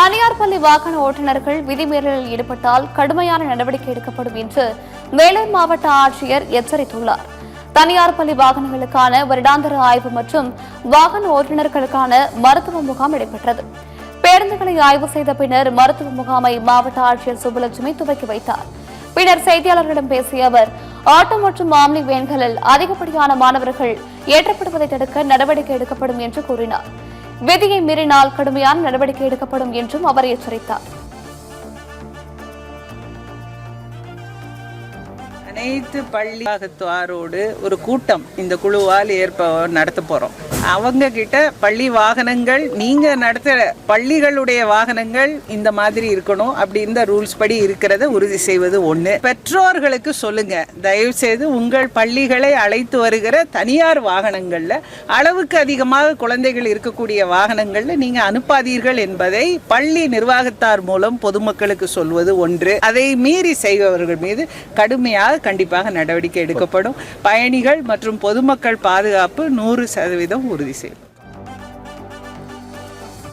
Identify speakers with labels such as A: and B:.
A: தனியார் பள்ளி வாகன ஓட்டுநர்கள் விதிமீறலில் ஈடுபட்டால் கடுமையான நடவடிக்கை எடுக்கப்படும் என்று வேலூர் மாவட்ட ஆட்சியர் எச்சரித்துள்ளார். தனியார் பள்ளி வாகனங்களுக்கான வருடாந்திர ஆய்வு மற்றும் வாகன ஓட்டுநர்களுக்கான மருத்துவ முகாம் நடைபெற்றது. பேருந்துகளை ஆய்வு செய்த பின்னர் மருத்துவ முகாமை மாவட்ட ஆட்சியர் சுப்புலட்சுமி துவக்கி வைத்தார். பின்னர் செய்தியாளர்களிடம் பேசிய அவர், ஆட்டோ மற்றும் ஆம்னி வேன்களில் அதிகப்படியான மாணவர்கள் ஏற்றப்படுவதை தடுக்க நடவடிக்கை எடுக்கப்படும் என்று கூறினார். விதியை மீறினால் கடுமையான நடவடிக்கை எடுக்கப்படும் என்றும் அவர் எச்சரித்தார்.
B: அனைத்து பள்ளி நிர்வாகத்தாரோடு ஒரு கூட்டம் இந்த குழுவால் நடத்த போறோம். அவங்க கிட்ட பள்ளி வாகனங்கள், நீங்க நடத்துற பள்ளிகளுடைய வாகனங்கள் இந்த மாதிரி இருக்கணும் அப்படி இந்த ரூல்ஸ் படி இருக்கிறத உறுதி செய்வது ஒண்ணு. பெற்றோர்களுக்கு சொல்லுங்க, தயவு செய்து உங்கள் பள்ளிகளை அழைத்து வருகிற தனியார் வாகனங்கள்ல அளவுக்கு அதிகமாக குழந்தைகள் இருக்கக்கூடிய வாகனங்கள்ல நீங்க அனுப்பாதீர்கள் என்பதை பள்ளி நிர்வாகத்தார் மூலம் பொதுமக்களுக்கு சொல்வது ஒன்று. அதை மீறி செய்பவர்கள் மீது கடுமையாக கண்டிப்பாக நடவடிக்கை எடுக்கப்படும். பயணிகள் மற்றும் பொதுமக்கள் பாதுகாப்பு 100% உறுதி செய்யும்.